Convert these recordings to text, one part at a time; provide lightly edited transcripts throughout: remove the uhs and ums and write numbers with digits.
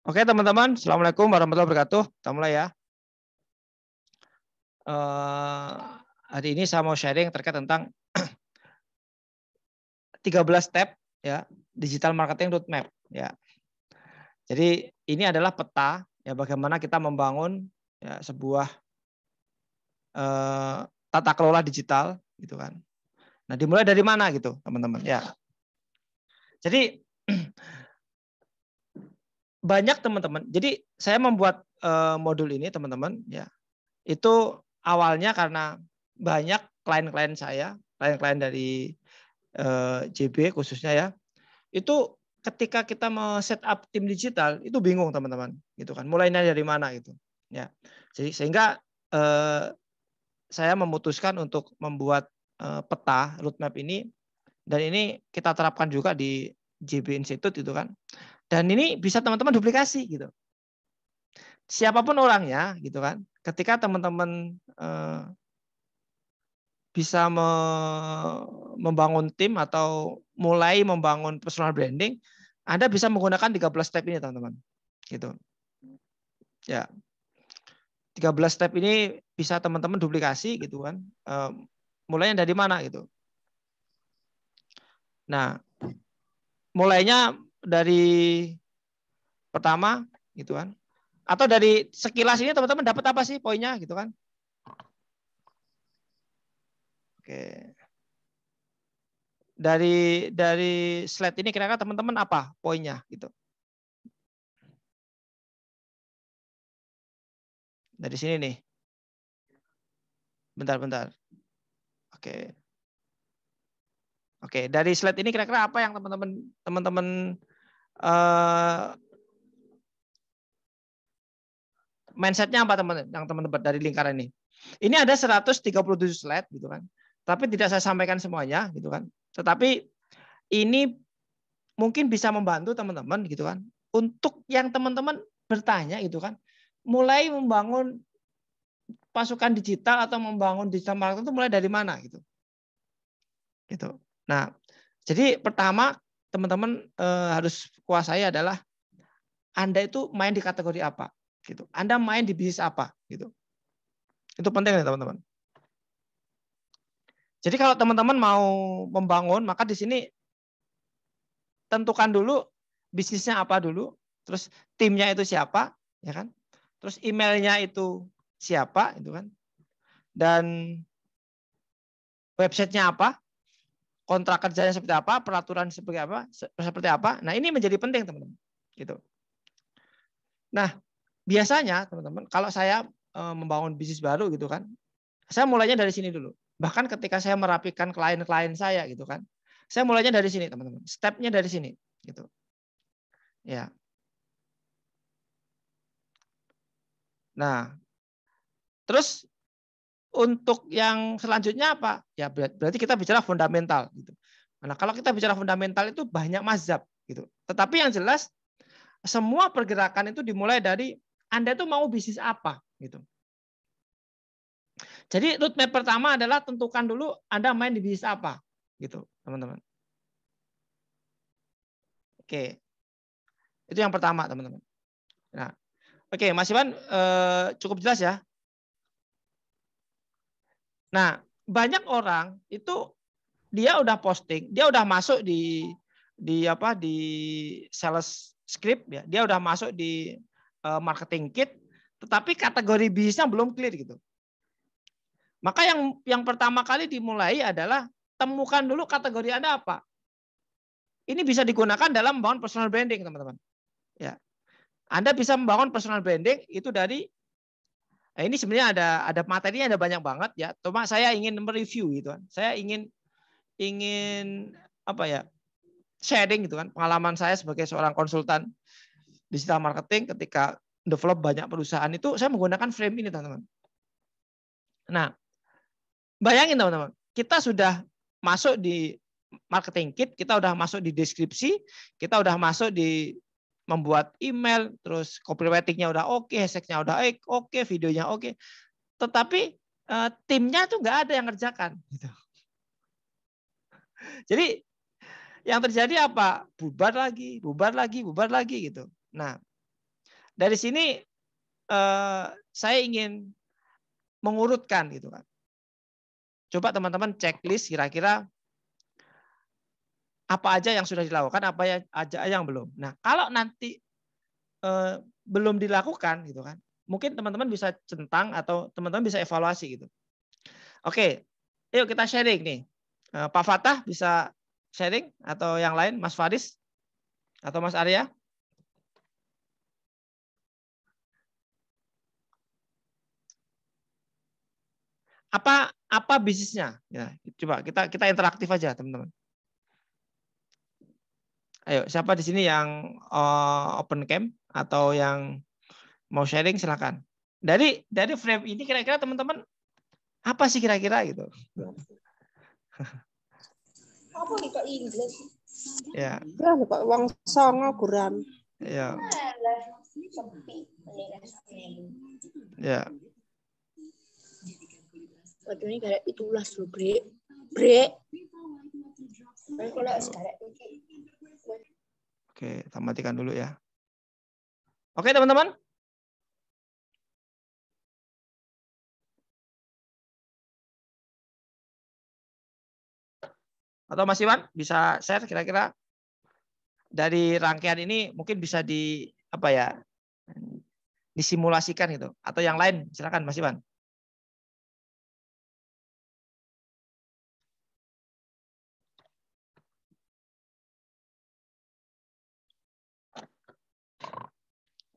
Oke teman-teman, Assalamualaikum warahmatullahi wabarakatuh. Kita mulai ya. Hari ini saya mau sharing terkait tentang 13 step ya digital marketing roadmap ya. Jadi ini adalah peta ya bagaimana kita membangun ya, sebuah tata kelola digital gitu kan. Nah dimulai dari mana gitu teman-teman ya. Jadi banyak teman-teman. Jadi saya membuat modul ini teman-teman ya. Itu awalnya karena banyak klien-klien saya, klien-klien dari JB khususnya ya, itu ketika kita mau set up tim digital itu bingung teman-teman, gitu kan. Mulainya dari mana gitu, ya. Jadi sehingga saya memutuskan untuk membuat peta roadmap ini dan ini kita terapkan juga di JB Institute gitu kan. Dan ini bisa teman-teman duplikasi gitu. Siapapun orangnya gitu kan. Ketika teman-teman bisa membangun tim atau mulai membangun personal branding, Anda bisa menggunakan 13 step ini, teman-teman. Gitu. Ya. 13 step ini bisa teman-teman duplikasi gitu kan. Mulainya dari mana gitu. Nah, mulainya dari pertama gitu kan. Atau dari sekilas ini teman-teman dapat apa sih poinnya gitu kan. Oke. Dari slide ini kira-kira teman-teman apa poinnya gitu. Dari sini nih. Bentar. Oke. Oke, dari slide ini kira-kira apa yang teman-teman mindsetnya apa teman-teman yang teman-teman dari lingkaran ini? Ini ada 137 slide gitu kan. Tapi tidak saya sampaikan semuanya gitu kan. Tetapi ini mungkin bisa membantu teman-teman gitu kan. Untuk yang teman-teman bertanya gitu kan. Mulai membangun pasukan digital atau membangun digital marketing itu mulai dari mana gitu. Gitu. Nah, jadi pertama teman-teman harus kuasai adalah Anda itu main di kategori apa gitu. Anda main di bisnis apa gitu. Itu penting ya teman-teman. Jadi kalau teman-teman mau membangun, maka di sini tentukan dulu bisnisnya apa dulu, terus timnya itu siapa, ya kan? Terus emailnya itu siapa, itu kan? Dan websitenya apa, kontrak kerjanya seperti apa, peraturan seperti apa. Nah ini menjadi penting teman-teman. Gitu. Nah biasanya teman-teman, kalau saya membangun bisnis baru gitu kan, saya mulainya dari sini dulu. Bahkan ketika saya merapikan klien-klien saya gitu kan, saya mulainya dari sini teman-teman. Stepnya dari sini gitu. Ya. Nah, terus untuk yang selanjutnya apa? Ya berarti kita bicara fundamental gitu. Nah, kalau kita bicara fundamental itu banyak mazhab gitu. Tetapi yang jelas semua pergerakan itu dimulai dari Anda itu mau bisnis apa gitu. Jadi roadmap pertama adalah tentukan dulu Anda main di bisnis apa gitu, teman-teman. Oke. Itu yang pertama, teman-teman. Nah, oke, Mas Iwan cukup jelas ya. Nah, banyak orang itu dia udah posting, dia udah masuk di sales script ya, dia udah masuk di marketing kit, tetapi kategori bisnisnya belum clear gitu. Maka yang pertama kali dimulai adalah temukan dulu kategori Anda apa. Ini bisa digunakan dalam membangun personal branding, teman-teman. Ya. Anda bisa membangun personal branding itu dari ini sebenarnya ada materinya ada banyak banget ya. Cuma saya ingin mereview gitu kan. Saya ingin apa ya? Sharing gitu kan pengalaman saya sebagai seorang konsultan digital marketing ketika develop banyak perusahaan itu saya menggunakan frame ini teman-teman. Nah, bayangin teman-teman, kita sudah masuk di marketing kit, kita udah masuk di deskripsi, kita udah masuk di membuat email, terus copywriting-nya udah oke, hashtag-nya udah oke, videonya oke. Tetapi timnya tuh nggak ada yang ngerjakan. Gitu. Jadi yang terjadi apa? Bubar lagi gitu. Nah, dari sini saya ingin mengurutkan gitu kan. Coba teman-teman checklist kira-kira apa aja yang sudah dilakukan, apa aja yang belum. Nah, kalau nanti belum dilakukan gitu kan, mungkin teman-teman bisa centang atau teman-teman bisa evaluasi gitu. Oke, yuk kita sharing nih. Pak Fatah bisa sharing atau yang lain, Mas Faris atau Mas Arya? Apa bisnisnya? Ya, coba kita interaktif aja, teman-teman. Ayo, siapa di sini yang open cam atau yang mau sharing silakan. Dari frame ini kira-kira teman-teman apa sih kira-kira gitu? Apa nih Kak Inggris? Ya. Ya, Pak Wong Songo guram. Ya. Ya. Waduh ini kayak itulas loh, Bre. Bre. Oke, kita matikan dulu ya. Oke, teman-teman. Atau Mas Iwan bisa share kira-kira dari rangkaian ini mungkin bisa disimulasikan gitu atau yang lain silakan Mas Iwan.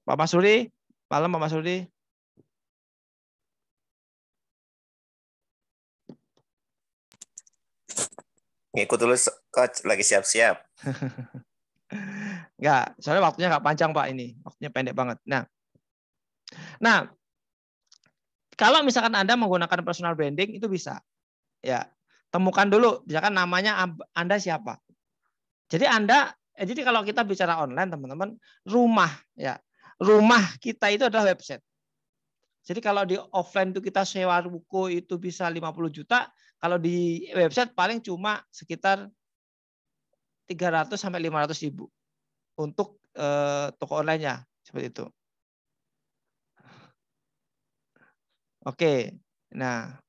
Pak Masuri, malam Pak Masuri. Ngikut dulu coach, lagi siap-siap. Enggak, soalnya waktunya nggak panjang Pak ini, waktunya pendek banget. Nah, kalau misalkan Anda menggunakan personal branding itu bisa, ya temukan dulu, misalkan namanya Anda siapa. Jadi kalau kita bicara online teman-teman, rumah kita itu adalah website. Jadi kalau di offline itu kita sewa buku itu bisa 50 juta, kalau di website paling cuma sekitar 300 sampai 500 ribu untuk toko online-nya seperti itu. Oke, nah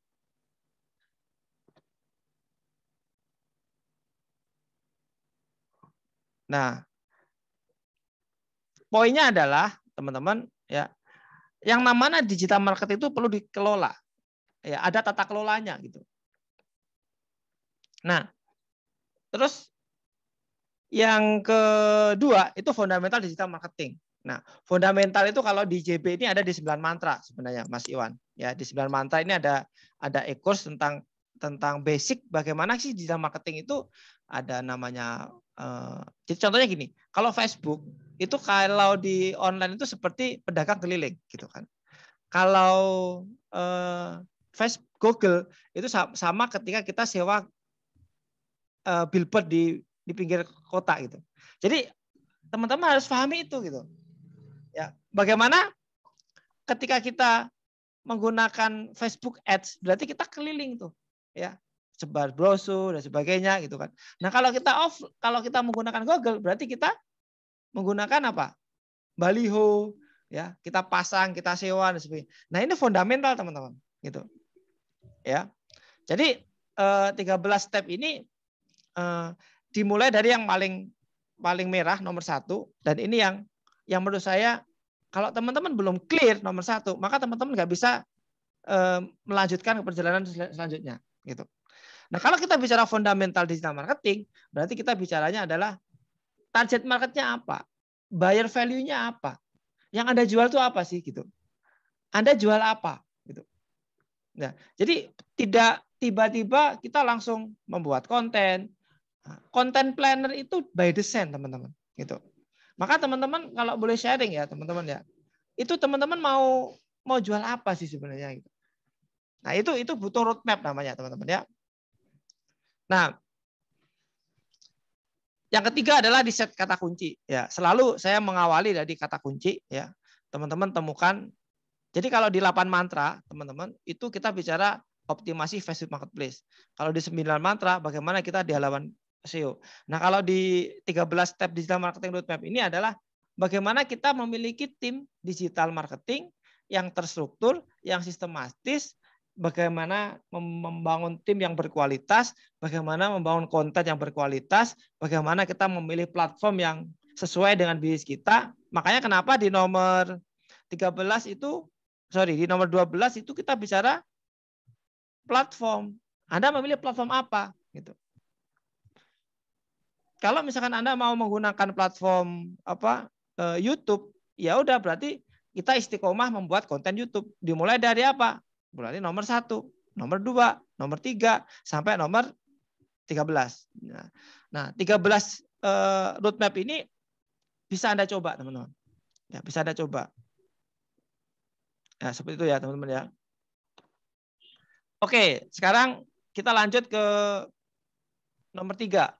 poinnya adalah teman-teman ya, yang namanya digital marketing itu perlu dikelola, ya ada tata kelolanya gitu. Nah, terus yang kedua itu fundamental digital marketing. Nah, fundamental itu kalau di JB ini ada di 9 mantra sebenarnya Mas Iwan. Ya, di 9 mantra ini ada e-course tentang basic bagaimana sih digital marketing itu ada namanya jadi contohnya gini, kalau Facebook itu kalau di online itu seperti pedagang keliling gitu kan. Kalau Facebook Google itu sama ketika kita sewa billboard di pinggir kota gitu. Jadi teman-teman harus pahami itu gitu. Ya, bagaimana ketika kita menggunakan Facebook Ads berarti kita keliling tuh, ya, sebar brosur dan sebagainya gitu kan. Nah, kalau kita menggunakan Google berarti kita menggunakan apa? Baliho, ya, kita pasang, kita sewa dan sebagainya. Nah, ini fundamental teman-teman, gitu. Ya. Jadi 13 step ini dimulai dari yang paling merah nomor 1 dan ini yang menurut saya kalau teman-teman belum clear nomor 1 maka teman-teman nggak bisa melanjutkan ke perjalanan selanjutnya gitu. Nah, kalau kita bicara fundamental digital marketing berarti kita bicaranya adalah target marketnya apa, buyer value-nya apa, yang Anda jual itu apa sih gitu. Anda jual apa gitu. Nah, jadi tidak tiba-tiba kita langsung membuat konten. Content planner itu by design teman-teman gitu. Maka teman-teman kalau boleh sharing ya teman-teman ya. Itu teman-teman mau jual apa sih sebenarnya gitu. Nah, itu butuh roadmap namanya teman-teman ya. Nah, yang ketiga adalah di set kata kunci ya. Selalu saya mengawali dari kata kunci ya. Teman-teman temukan. Jadi kalau di 8 mantra teman-teman itu kita bicara optimasi Facebook Marketplace. Kalau di 9 mantra bagaimana kita di halaman SEO. Nah, kalau di 13 step digital marketing roadmap ini adalah bagaimana kita memiliki tim digital marketing yang terstruktur, yang sistematis, bagaimana membangun tim yang berkualitas, bagaimana membangun konten yang berkualitas, bagaimana kita memilih platform yang sesuai dengan bisnis kita. Makanya kenapa di nomor 13 itu, di nomor 12 itu kita bicara platform. Anda memilih platform apa? Gitu. Kalau misalkan Anda mau menggunakan platform YouTube, ya udah berarti kita istiqomah membuat konten YouTube. Dimulai dari apa? Berarti nomor 1, nomor 2, nomor 3, sampai nomor 13. Nah, 13 roadmap ini bisa Anda coba, teman-teman. Ya, bisa Anda coba. Nah, seperti itu ya, teman-teman ya. Oke, sekarang kita lanjut ke nomor 3.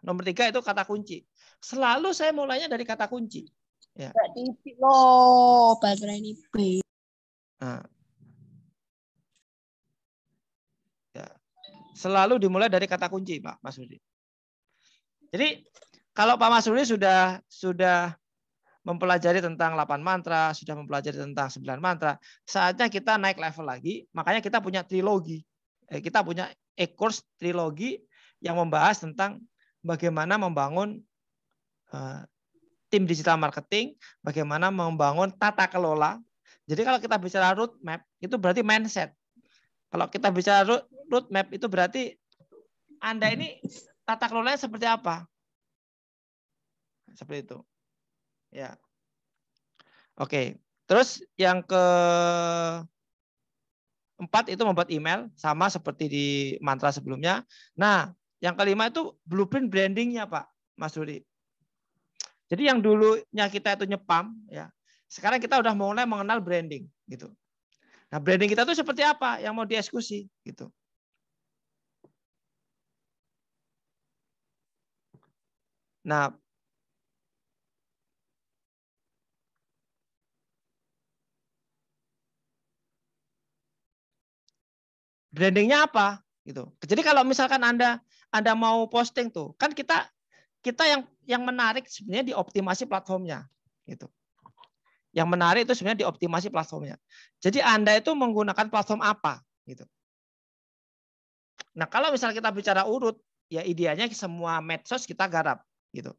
Nomor 3 itu kata kunci. Selalu saya mulainya dari kata kunci. Ya. Baterai ini B. Nah. Ya. Selalu dimulai dari kata kunci, Pak Mas Rudi. Jadi kalau Pak Mas Rudi sudah mempelajari tentang 8 mantra, sudah mempelajari tentang 9 mantra, saatnya kita naik level lagi. Makanya kita punya trilogi. Kita punya e-course trilogi yang membahas tentang bagaimana membangun tim digital marketing, bagaimana membangun tata kelola. Jadi kalau kita bicara roadmap, itu berarti mindset. Kalau kita bicara roadmap, itu berarti Anda ini tata kelolanya seperti apa? Seperti itu. Ya. Oke. Terus yang keempat itu membuat email, sama seperti di mantra sebelumnya. Nah, yang kelima itu blueprint brandingnya, Pak Mas Rudi. Jadi yang dulunya kita itu nyepam, ya, sekarang kita udah mulai mengenal branding, gitu. Nah, branding kita itu seperti apa yang mau dieksekusi, gitu. Nah, brandingnya apa, gitu. Jadi kalau misalkan Anda mau posting tuh, kan kita yang menarik sebenarnya dioptimasi platformnya, gitu. Yang menarik itu sebenarnya dioptimasi platformnya. Jadi Anda itu menggunakan platform apa, gitu. Nah, kalau misalnya kita bicara urut, ya idealnya semua medsos kita garap, gitu.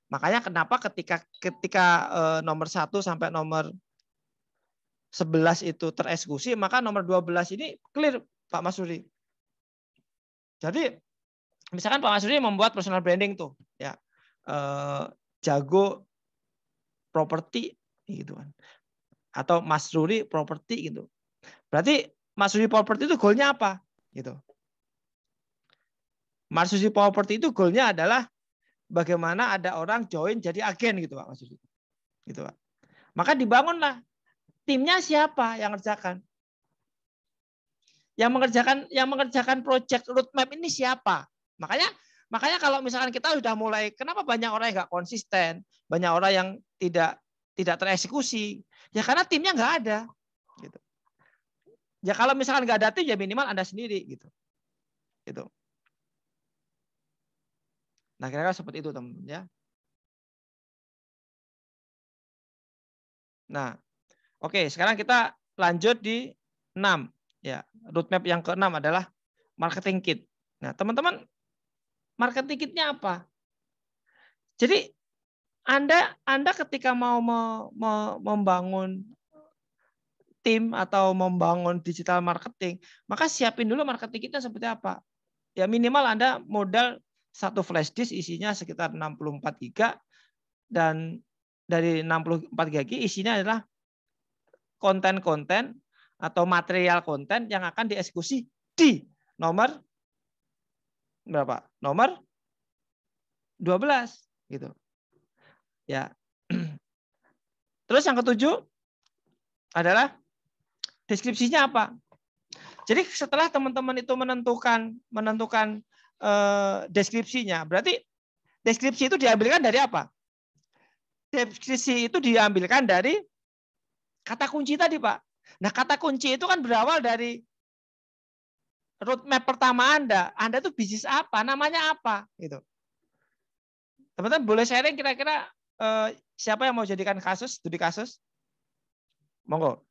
Makanya kenapa ketika nomor 1 sampai nomor 11 itu tereksekusi, maka nomor 12 ini clear, Pak Mas Rudi. Jadi misalkan Pak Mas Rudi membuat personal branding tuh, ya, jago properti gitu kan, atau Mas Rudi properti gitu. Berarti Mas Rudi properti itu goalnya apa, gitu. Mas Rudi properti itu goalnya adalah bagaimana ada orang join jadi agen gitu, Pak Mas Rudi. Gitu, Pak. Maka dibangunlah timnya siapa yang ngerjakan. Yang mengerjakan project roadmap ini siapa? Makanya kalau misalkan kita sudah mulai, kenapa banyak orang yang nggak konsisten, banyak orang yang tidak tereksekusi, ya karena timnya nggak ada. Gitu. Ya kalau misalkan nggak ada tim, ya minimal Anda sendiri, gitu. Nah, kira-kira seperti itu, teman-teman, ya. Nah, oke, sekarang kita lanjut di 6. Ya, roadmap yang ke-6 adalah marketing kit. Nah, teman-teman, marketing kitnya apa? Jadi Anda ketika mau membangun tim atau membangun digital marketing, maka siapin dulu marketing kitnya seperti apa. Ya minimal Anda modal 1 flash disk isinya sekitar 64 GB, dan dari 64 GB isinya adalah konten-konten atau material konten yang akan dieksekusi di nomor berapa? Nomor 12 gitu. Ya. Terus yang ketujuh adalah deskripsinya apa? Jadi setelah teman-teman itu menentukan deskripsinya, berarti deskripsi itu diambilkan dari apa? Deskripsi itu diambilkan dari kata kunci tadi, Pak. Nah, kata kunci itu kan berawal dari roadmap pertama Anda. Anda tuh bisnis apa? Namanya apa? Gitu. Teman-teman boleh sharing kira-kira siapa yang mau jadikan kasus, studi kasus? Monggo.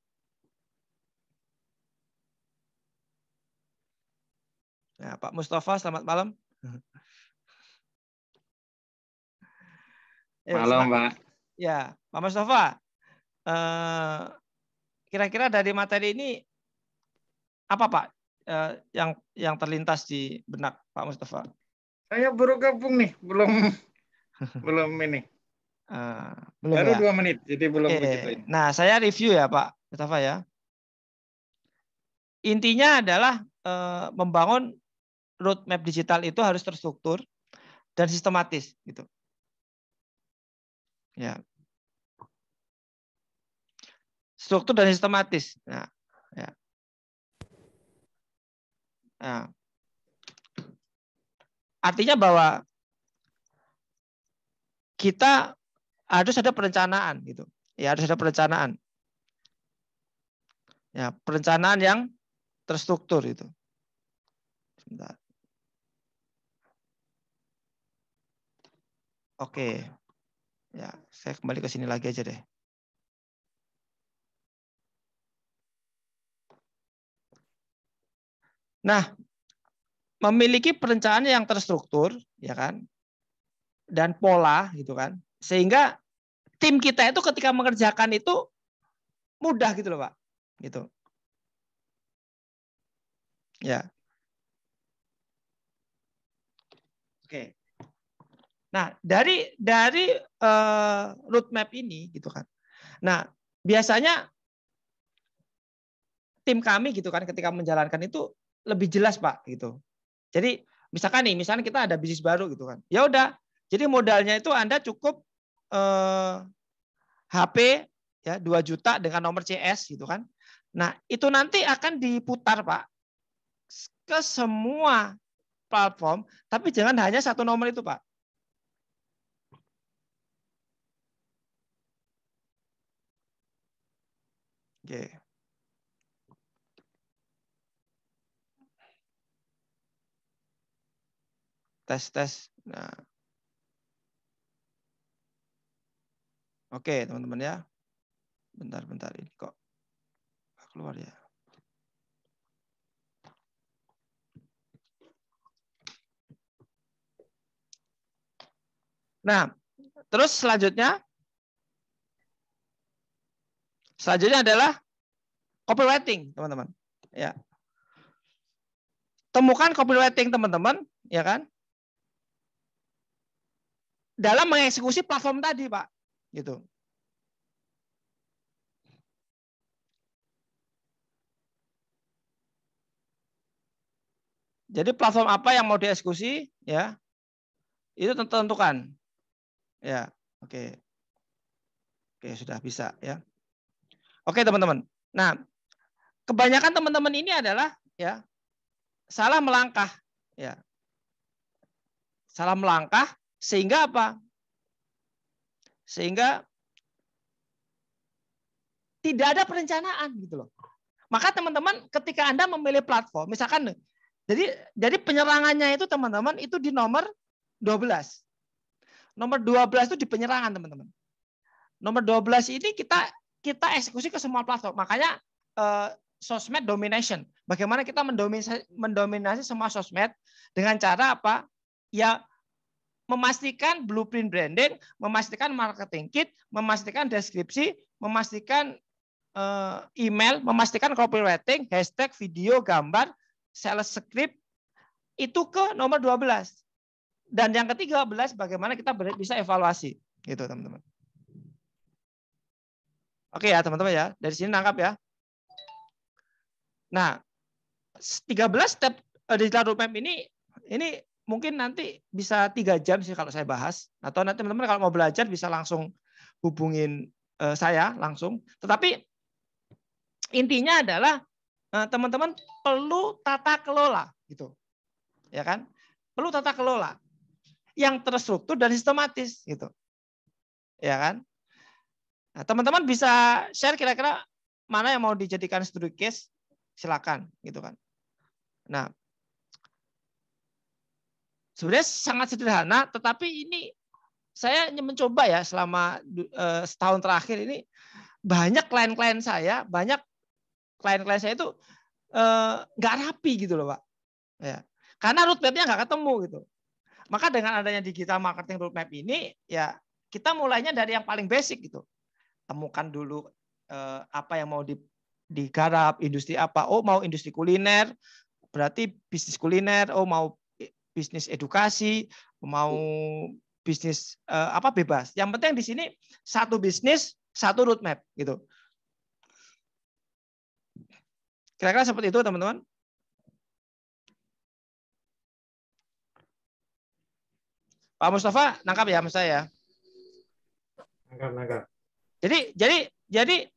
Ya, Pak Mustafa, selamat malam. Malam, Pak. Ya, Pak Mustafa. Kira-kira dari materi ini apa Pak yang terlintas di benak Pak Mustafa? Saya baru gabung nih, belum ini. Belum Baru ya? 2 menit, jadi belum begitu ini. Nah, saya review ya Pak Mustafa ya. Intinya adalah membangun roadmap digital itu harus terstruktur dan sistematis gitu. Ya. Struktur dan sistematis. Nah, ya. Nah. Artinya bahwa kita harus ada perencanaan gitu. Ya, harus ada perencanaan. Ya, perencanaan yang terstruktur itu. Sebentar. Oke. Ya, saya kembali ke sini lagi aja deh. Nah, memiliki perencanaan yang terstruktur, ya kan? Dan pola gitu kan. Sehingga tim kita itu ketika mengerjakan itu mudah gitu loh, Pak. Gitu. Ya. Oke. Nah, dari roadmap ini gitu kan. Nah, biasanya tim kami gitu kan ketika menjalankan itu lebih jelas, Pak, gitu. Jadi, misalnya kita ada bisnis baru gitu kan. Ya udah, jadi modalnya itu Anda cukup HP ya 2 juta dengan nomor CS gitu kan. Nah, itu nanti akan diputar, Pak, ke semua platform, tapi jangan hanya satu nomor itu, Pak. Oke. Tes. Nah. Oke, teman-teman ya. Bentar ini kok keluar ya. Nah, terus selanjutnya adalah copywriting, teman-teman. Ya. Temukan copywriting, teman-teman, ya kan? Dalam mengeksekusi platform tadi, Pak. Gitu. Jadi platform apa yang mau dieksekusi, ya? Itu tentukan. Ya, oke. Oke, sudah bisa ya. Oke, teman-teman. Nah, kebanyakan teman-teman ini adalah ya salah melangkah, ya. Salah melangkah sehingga apa? Sehingga tidak ada perencanaan gitu loh. Maka teman-teman ketika Anda memilih platform, misalkan jadi penyerangannya itu teman-teman itu di nomor 12. Nomor 12 itu di penyerangan, teman-teman. Nomor 12 ini kita eksekusi ke semua platform. Makanya sosmed domination. Bagaimana kita mendominasi semua sosmed dengan cara apa? Ya memastikan blueprint branding, memastikan marketing kit, memastikan deskripsi, memastikan email, memastikan copywriting, hashtag, video, gambar, sales script itu ke nomor 12. Dan yang ke-13 bagaimana kita bisa evaluasi gitu, teman-teman. Oke ya, teman-teman ya. Dari sini nangkap ya. Nah, 13 step digital roadmap ini mungkin nanti bisa 3 jam sih kalau saya bahas. Atau nanti teman-teman kalau mau belajar bisa langsung hubungin saya langsung. Tetapi intinya adalah teman-teman perlu tata kelola gitu. Ya kan? Perlu tata kelola yang terstruktur dan sistematis gitu. Ya kan? Nah, teman-teman bisa share kira-kira mana yang mau dijadikan studi case, silakan gitu kan. Nah, sebenarnya sangat sederhana, tetapi ini saya mencoba ya selama setahun terakhir ini banyak klien-klien saya itu nggak rapi gitu loh Pak. Ya. Karena roadmap-nya nggak ketemu gitu. Maka dengan adanya digital marketing roadmap ini ya kita mulainya dari yang paling basic gitu. Temukan dulu apa yang mau digarap, industri apa. Oh mau industri kuliner, berarti bisnis kuliner. Oh mau bisnis edukasi, mau bisnis apa bebas. Yang penting di sini satu bisnis, satu roadmap gitu. Kira-kira seperti itu teman-teman. Pak Mustafa nangkap ya mas saya. Nangkap. Jadi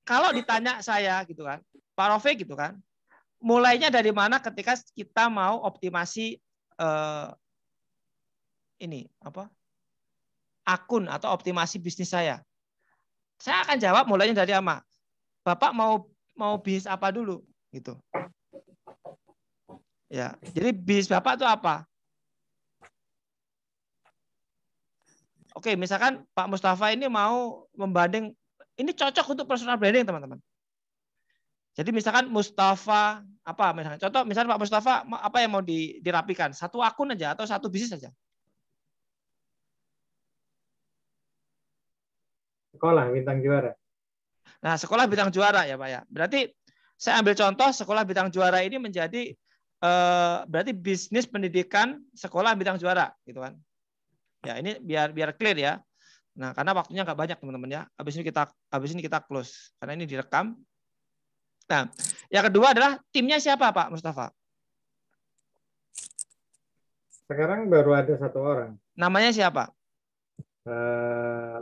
kalau ditanya saya gitu kan, Pak Rofiq gitu kan, mulainya dari mana ketika kita mau optimasi ini apa akun atau optimasi bisnis saya? Saya akan jawab mulainya dari apa? Bapak mau bisnis apa dulu gitu. Ya, jadi bisnis Bapak itu apa? Oke, misalkan Pak Mustafa ini mau membanding, ini cocok untuk personal branding teman-teman. Jadi misalkan Mustafa apa misalkan contoh misalkan Pak Mustafa apa yang mau dirapikan, satu akun aja atau satu bisnis saja. Sekolah bintang juara. Nah, sekolah bintang juara ya Pak ya. Berarti saya ambil contoh sekolah bintang juara ini menjadi berarti bisnis pendidikan sekolah bintang juara gitu kan. Ya, ini biar clear ya. Nah, karena waktunya nggak banyak teman-teman ya. Habis ini kita close karena ini direkam. Nah, yang kedua adalah timnya siapa Pak Mustafa? Sekarang baru ada satu orang. Namanya siapa?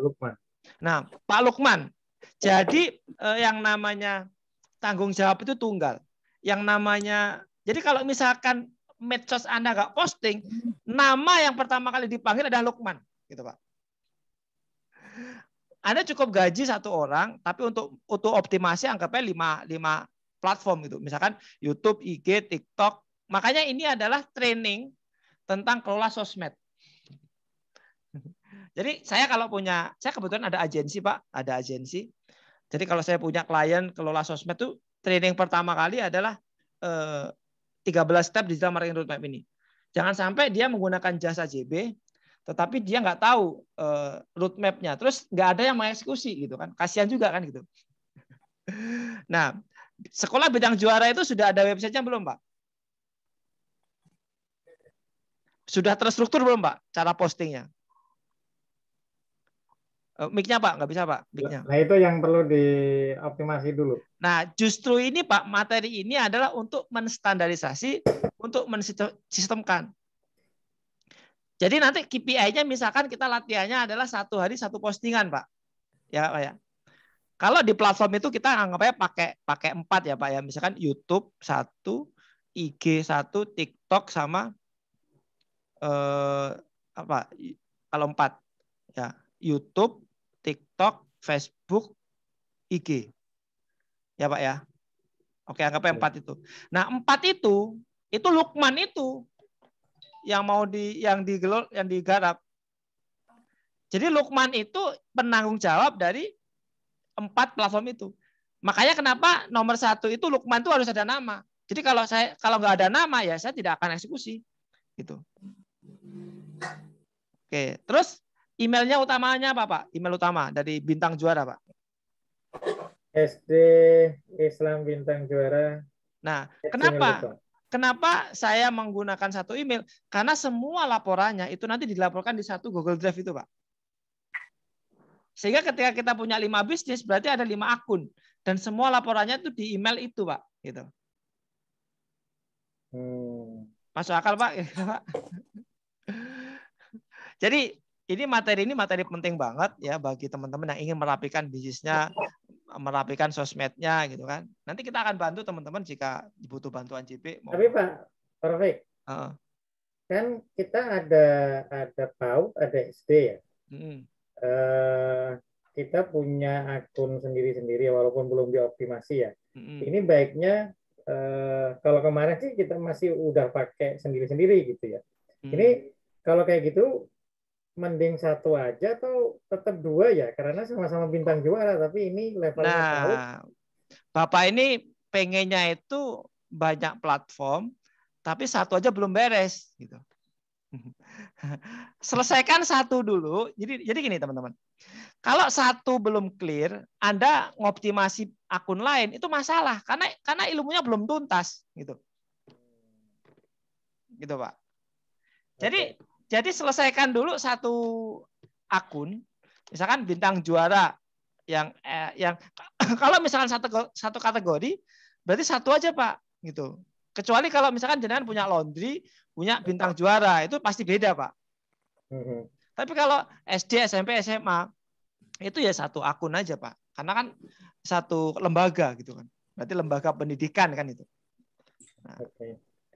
Lukman. Nah, Pak Lukman. Jadi yang namanya tanggung jawab itu tunggal. Yang namanya, jadi kalau misalkan medsos Anda nggak posting, nama yang pertama kali dipanggil adalah Lukman, gitu Pak. Anda cukup gaji satu orang, tapi untuk optimasi anggapnya 5 platform gitu. Misalkan YouTube, IG, TikTok. Makanya ini adalah training tentang kelola sosmed. Jadi saya kebetulan ada agensi Pak, ada agensi. Jadi kalau saya punya klien kelola sosmed itu training pertama kali adalah 13 step digital marketing roadmap ini. Jangan sampai dia menggunakan jasa JB, tetapi dia nggak tahu roadmap-nya. Terus nggak ada yang mengeksekusi gitu kan. Kasihan juga kan gitu. Nah, sekolah bintang juara itu sudah ada websitenya belum Pak? Sudah terstruktur belum Pak cara postingnya? Mic-nya Pak, nggak bisa Pak, mic-nya. Nah itu yang perlu dioptimasi dulu. Nah justru ini Pak, materi ini adalah untuk menstandarisasi, untuk mensistemkan. Jadi nanti KPI-nya misalkan kita latihannya adalah 1 hari 1 postingan Pak. Ya Pak ya. Kalau di platform itu kita anggapnya pakai 4 ya Pak ya. Misalkan YouTube 1, IG 1, TikTok sama kalau 4 ya YouTube, TikTok, Facebook, IG. Ya Pak ya. Oke, anggapnya 4 itu. Nah, 4 itu Lukman itu yang mau yang digarap. Jadi Lukman itu penanggung jawab dari 4 platform itu. Makanya kenapa nomor 1 itu Lukman itu harus ada nama. Jadi kalau nggak ada nama ya saya tidak akan eksekusi. Gitu. Oke, terus emailnya utamanya apa Pak? Email utama dari bintang juara Pak. SD Islam Bintang Juara. Nah, kenapa saya menggunakan 1 email? Karena semua laporannya itu nanti dilaporkan di 1 Google Drive itu Pak. Sehingga ketika kita punya 5 bisnis berarti ada 5 akun dan semua laporannya itu di email itu Pak. Gitu. Masuk akal Pak? Jadi ini materi penting banget ya bagi teman-teman yang ingin merapikan bisnisnya, merapikan sosmednya gitu kan. Nanti kita akan bantu teman-teman jika butuh bantuan JP. Tapi Pak Taufik, kan kita ada PAUD, ada SD ya. Kita punya akun sendiri-sendiri walaupun belum dioptimasi ya. Ini baiknya kalau kemarin sih kita masih udah pakai sendiri-sendiri gitu ya. Ini kalau kayak gitu mending satu aja atau tetap dua ya? Karena sama-sama bintang juara, tapi ini levelnya PAUD. Nah, Bapak ini pengennya itu banyak platform, tapi satu aja belum beres gitu. Selesaikan satu dulu. Jadi gini teman-teman. Kalau satu belum clear, Anda ngoptimasi akun lain itu masalah karena ilmunya belum tuntas gitu. Gitu, Pak. Jadi selesaikan dulu satu akun, misalkan bintang juara yang kalau misalkan satu kategori berarti satu aja, Pak, gitu. Kecuali kalau misalkan jenengan punya laundry, punya bintang juara, itu pasti beda, Pak. Tapi kalau SD, SMP, SMA itu ya satu akun aja, Pak. Karena kan satu lembaga gitu kan. Berarti lembaga pendidikan kan itu.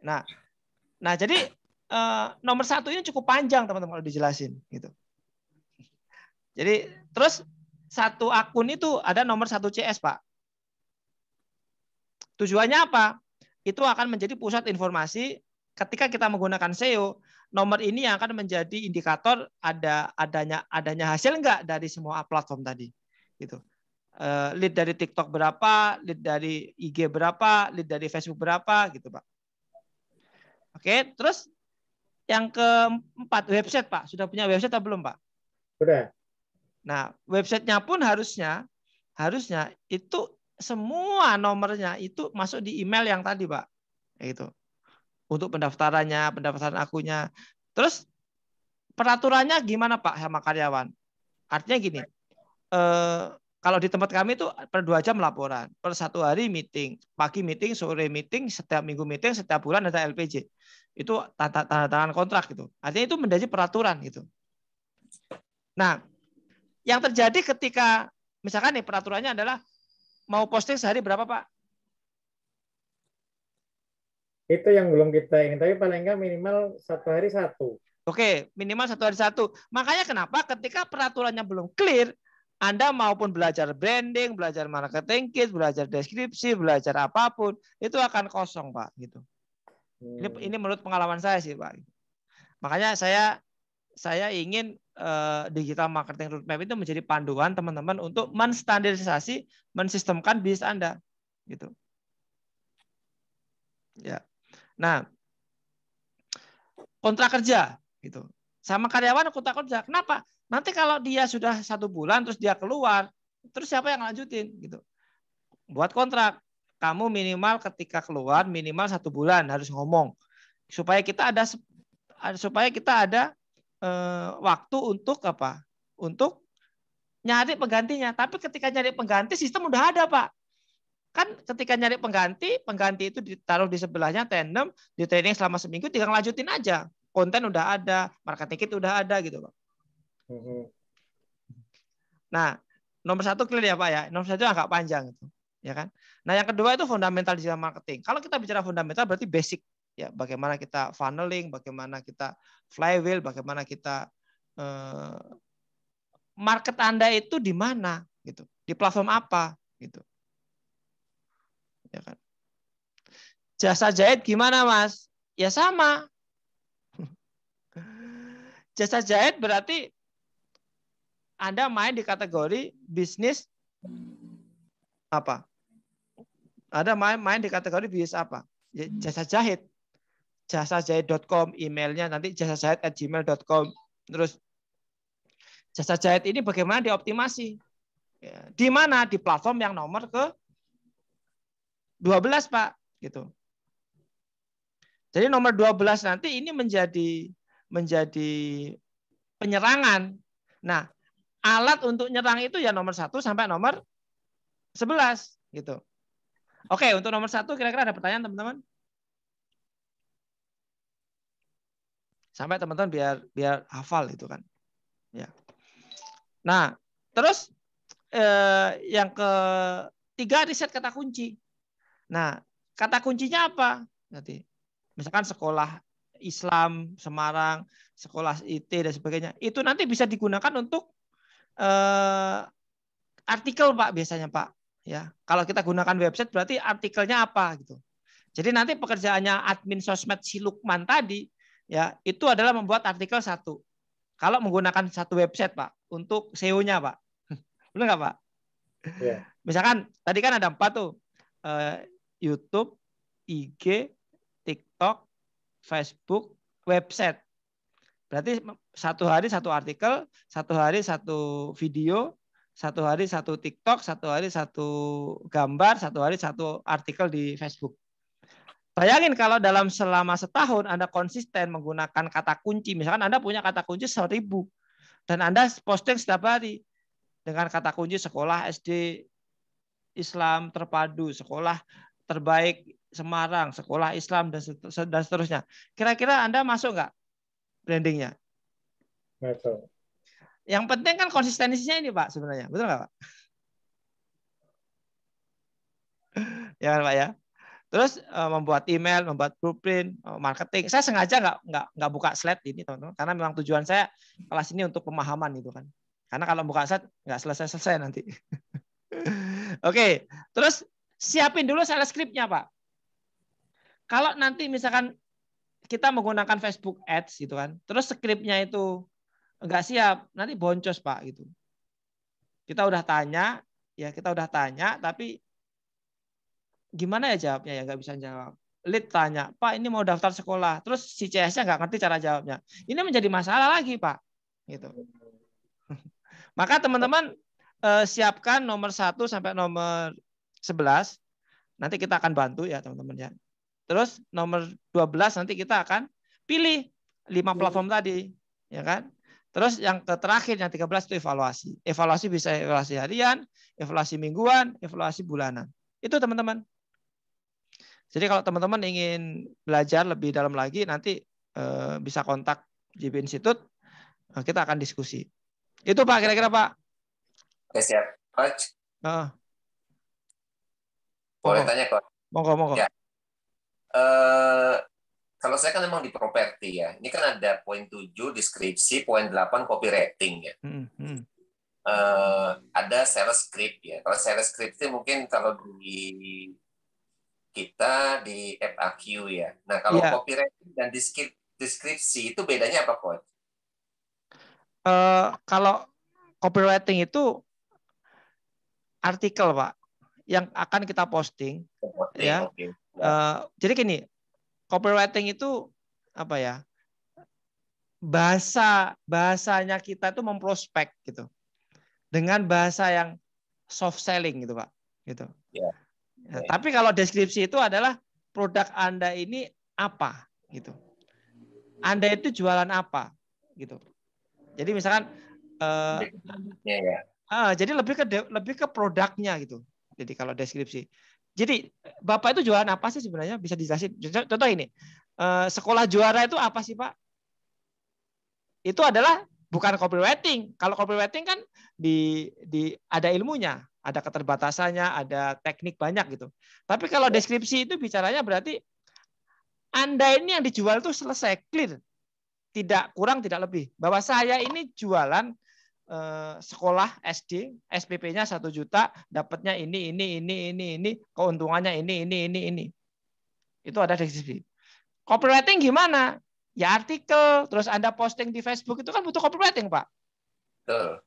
Nah, jadi nomor satu ini cukup panjang teman-teman kalau dijelasin gitu. Jadi terus satu akun itu ada nomor 1 CS, Pak. Tujuannya apa? Itu akan menjadi pusat informasi ketika kita menggunakan SEO. Nomor ini yang akan menjadi indikator adanya hasil enggak dari semua platform tadi. Gitu. Lead dari TikTok berapa, lead dari IG berapa, lead dari Facebook berapa, gitu, Pak. Oke, terus yang keempat, website, Pak. Sudah punya website atau belum, Pak? Sudah. Nah, websitenya pun harusnya itu semua nomornya itu masuk di email yang tadi, Pak. Itu. Untuk pendaftaran akunnya. Terus peraturannya gimana, Pak, sama karyawan? Artinya gini, kalau di tempat kami itu per 2 jam laporan, per 1 hari meeting, pagi meeting, sore meeting, setiap minggu meeting, setiap bulan ada LPJ. Itu tanda tangan kontrak gitu. Artinya itu menjadi peraturan gitu. Nah, yang terjadi ketika misalkan nih peraturannya adalah mau posting sehari berapa, Pak? Itu yang belum kita ini, tapi paling nggak minimal 1 hari 1. Oke, minimal 1 hari 1. Makanya kenapa ketika peraturannya belum clear, Anda maupun belajar branding, belajar marketing kit, belajar deskripsi, belajar apapun, itu akan kosong, Pak. Gitu. Ini menurut pengalaman saya sih, Pak. Makanya saya ingin digital marketing roadmap itu menjadi panduan teman-teman untuk menstandarisasi, mensistemkan bisnis Anda, gitu. Ya. Nah, kontrak kerja, gitu. Sama karyawan kontrak kerja. Kenapa? Nanti kalau dia sudah 1 bulan terus dia keluar, terus siapa yang lanjutin, gitu. Buat kontrak. Kamu minimal ketika keluar minimal 1 bulan harus ngomong supaya kita ada waktu untuk apa? Untuk nyari penggantinya. Tapi ketika nyari pengganti sistem udah ada, Pak. Kan ketika nyari pengganti itu ditaruh di sebelahnya tandem, di training selama seminggu, tinggal lanjutin aja. Konten udah ada, marketing kit udah ada gitu, Pak. Nah, nomor 1 clear ya, Pak ya. Nomor 1 agak panjang itu, ya kan. Nah, yang kedua itu fundamental digital marketing. Kalau kita bicara fundamental berarti basic. Ya, bagaimana kita funneling, bagaimana kita flywheel, bagaimana kita market Anda itu di mana gitu. Di platform apa gitu. Ya kan. Jasa jahit gimana, Mas? Ya sama. Jasa jahit berarti Anda main di kategori bisnis apa? Ada main di kategori bisnis apa? Jasa jahit. Jasajahit.com, emailnya nanti jasajahit@gmail.com. Terus jasa jahit ini bagaimana dioptimasi? Ya, di mana? Di platform yang nomor ke-12, Pak. Gitu. Jadi nomor 12 nanti ini menjadi penyerangan. Nah, alat untuk nyerang itu ya nomor 1 sampai nomor 11 gitu. Oke, untuk nomor 1 kira-kira ada pertanyaan, teman-teman? Sampai teman-teman biar hafal itu kan. Ya. Nah, terus yang ketiga riset kata kunci. Nah, kata kuncinya apa? Nanti misalkan sekolah Islam Semarang, sekolah IT dan sebagainya. Itu nanti bisa digunakan untuk artikel, Pak, biasanya, Pak. Ya, kalau kita gunakan website berarti artikelnya apa gitu. Jadi nanti pekerjaannya admin sosmed si Lukman tadi ya itu adalah membuat artikel satu. Kalau menggunakan satu website, Pak, untuk SEO-nya, Pak. Benar nggak, Pak? Ya. Misalkan tadi kan ada 4 tuh. YouTube, IG, TikTok, Facebook, website. Berarti satu hari satu artikel, satu hari satu video, satu hari satu TikTok, satu hari satu gambar, satu hari satu artikel di Facebook. Bayangin kalau dalam selama setahun Anda konsisten menggunakan kata kunci, misalkan Anda punya kata kunci 1000 dan Anda posting setiap hari dengan kata kunci sekolah SD Islam terpadu, sekolah terbaik Semarang, sekolah Islam dan seterusnya. Kira-kira Anda masuk nggak brandingnya? Betul. Yang penting kan konsistensinya ini, Pak, sebenarnya. Betul nggak, Pak? Ya kan, Pak, ya? Terus membuat email, membuat blueprint, marketing. Saya sengaja nggak buka slide ini, teman-teman, karena memang tujuan saya kelas ini untuk pemahaman itu kan. Karena kalau buka slide nggak selesai nanti. Oke, terus siapin dulu sales script-nya, Pak. Kalau nanti misalkan kita menggunakan Facebook Ads gitu kan, terus skripnya itu nggak siap, nanti boncos, Pak, gitu. Kita udah tanya, tapi gimana ya jawabnya, ya nggak bisa jawab. Lead tanya, Pak, ini mau daftar sekolah, terus si CS-nya nggak ngerti cara jawabnya. Ini menjadi masalah lagi, Pak. Gitu. Maka teman-teman siapkan nomor 1 sampai nomor 11. Nanti kita akan bantu ya, teman-teman ya. Terus nomor 12 nanti kita akan pilih 5 platform tadi, ya kan? Terus yang terakhir yang 13 itu evaluasi. Evaluasi bisa evaluasi harian, evaluasi mingguan, evaluasi bulanan. Itu teman-teman. Jadi kalau teman-teman ingin belajar lebih dalam lagi nanti bisa kontak JB Institute, kita akan diskusi. Itu, Pak, kira-kira, Pak. Oke, siap. Coach, boleh tanya, Coach? Monggo. Ya. Kalau saya kan memang di properti ya. Ini kan ada poin 7 deskripsi, poin 8 copywriting ya. Ada sales script ya. Kalau sales script itu mungkin kalau di kita di FAQ ya. Nah, kalau copywriting dan deskripsi itu bedanya apa, Coach? Kalau copywriting itu artikel, Pak, yang akan kita posting. Ya. Okay. Jadi gini, copywriting itu apa ya? Bahasanya kita itu memprospek gitu. Dengan bahasa yang soft selling gitu, Pak. Gitu. Yeah. Nah, tapi kalau deskripsi itu adalah produk Anda ini apa gitu. Anda itu jualan apa gitu. Jadi misalkan jadi lebih ke produknya gitu. Jadi kalau deskripsi. Jadi Bapak itu jualan apa sih sebenarnya? Bisa dijelasin. Contoh ini. Sekolah juara itu apa sih, Pak? Itu adalah bukan copywriting. Kalau copywriting kan ada ilmunya, ada keterbatasannya, ada teknik banyak gitu. Tapi kalau deskripsi itu bicaranya berarti Anda ini yang dijual itu selesai, clear. Tidak kurang, tidak lebih. Bahwa saya ini jualan sekolah SD, SPP-nya 1 juta, dapatnya ini, keuntungannya ini. Itu ada deskripsi. Copywriting gimana? Ya artikel, terus Anda posting di Facebook itu kan butuh copywriting, Pak. Betul.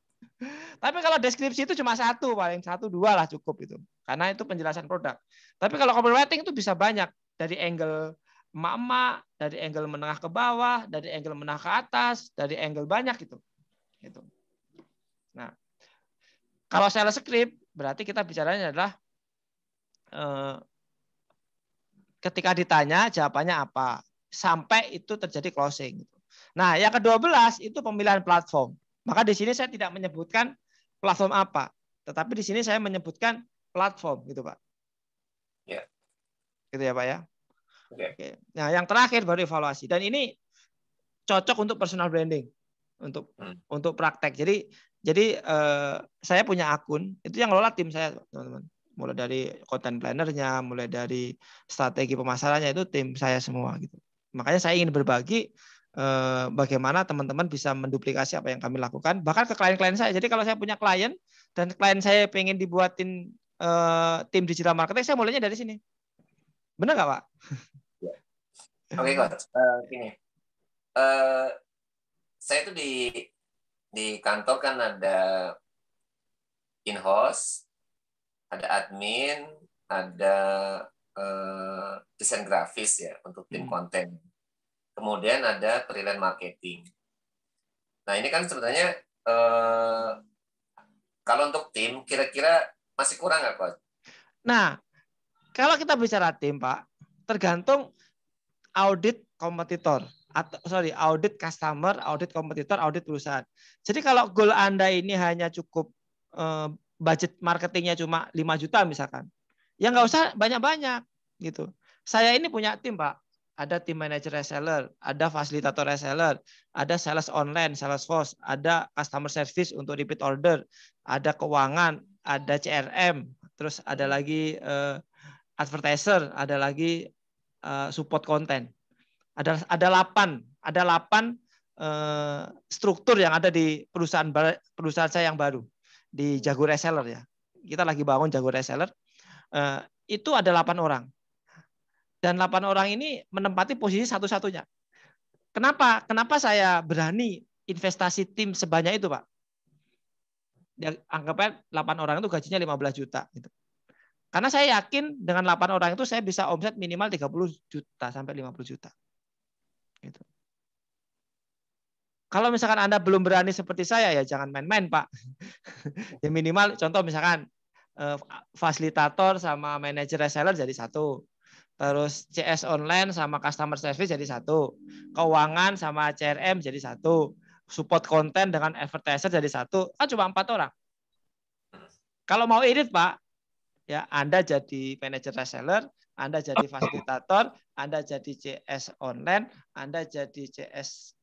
Tapi kalau deskripsi itu cuma 1, paling 1, 2 lah cukup itu. Karena itu penjelasan produk. Tapi kalau copywriting itu bisa banyak. Dari angle emak-emak, dari angle menengah ke bawah, dari angle menengah ke atas, dari angle banyak gitu. Nah, kalau sales script berarti kita bicaranya adalah ketika ditanya jawabannya apa sampai itu terjadi closing. Nah, yang ke-12 itu pemilihan platform. Maka di sini saya tidak menyebutkan platform apa, tetapi di sini saya menyebutkan platform gitu, Pak. Ya. Gitu ya, Pak ya. Oke. Nah, yang terakhir baru evaluasi dan ini cocok untuk personal branding, untuk praktek. Jadi saya punya akun, itu yang ngelola tim saya, teman-teman. Mulai dari content planner-nya, mulai dari strategi pemasarannya itu tim saya semua gitu. Makanya saya ingin berbagi bagaimana teman-teman bisa menduplikasi apa yang kami lakukan, bahkan ke klien-klien saya. Jadi kalau saya punya klien dan klien saya pengen dibuatin tim digital marketing, saya mulainya dari sini. Benar nggak, Pak? Oke, Coach. Ini saya itu di kantor kan ada in-house, ada admin, ada desain grafis ya untuk tim konten. Kemudian ada freelance marketing. Nah ini kan sebenarnya kalau untuk tim kira-kira masih kurang nggak, Coach? Nah, kalau kita bicara tim, Pak, tergantung audit kompetitor. Audit customer, audit kompetitor, audit perusahaan. Jadi kalau goal Anda ini hanya cukup budget marketingnya cuma 5 juta misalkan, ya nggak usah banyak-banyak gitu. Saya ini punya tim, Pak. Ada tim manager reseller, ada fasilitator reseller, ada sales online, sales force, ada customer service untuk repeat order, ada keuangan, ada CRM, terus ada lagi advertiser, ada lagi support konten. Ada 8 struktur yang ada di perusahaan saya yang baru di Jago Reseller ya. Kita lagi bangun Jago Reseller. Itu ada 8 orang. Dan 8 orang ini menempati posisi satu-satunya. Kenapa saya berani investasi tim sebanyak itu, Pak? Ya, anggapnya 8 orang itu gajinya 15 juta gitu. Karena saya yakin dengan 8 orang itu saya bisa omset minimal 30 juta sampai 50 juta. Gitu. Kalau misalkan Anda belum berani seperti saya, ya jangan main-main, Pak. Ya minimal, contoh misalkan fasilitator sama manajer reseller jadi 1. Terus CS online sama customer service jadi 1. Keuangan sama CRM jadi 1. Support konten dengan advertiser jadi 1. Kan cuma 4 orang. Kalau mau irit, Pak, ya Anda jadi manajer reseller, Anda jadi fasilitator, Anda jadi CS online, Anda jadi CS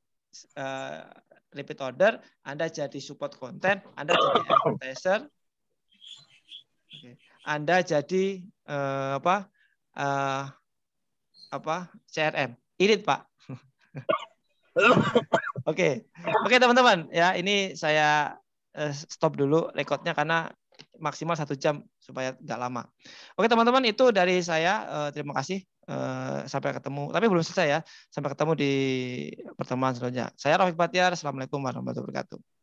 repeat order, Anda jadi support konten, Anda jadi advertiser, Anda jadi CRM. Irit, Pak. Oke, teman-teman, ya ini saya stop dulu rekodnya karena maksimal 1 jam supaya nggak lama. Oke teman-teman, itu dari saya. Terima kasih. Sampai ketemu. Tapi belum selesai ya. Sampai ketemu di pertemuan selanjutnya. Saya Rafiq Batiar. Assalamualaikum warahmatullahi wabarakatuh.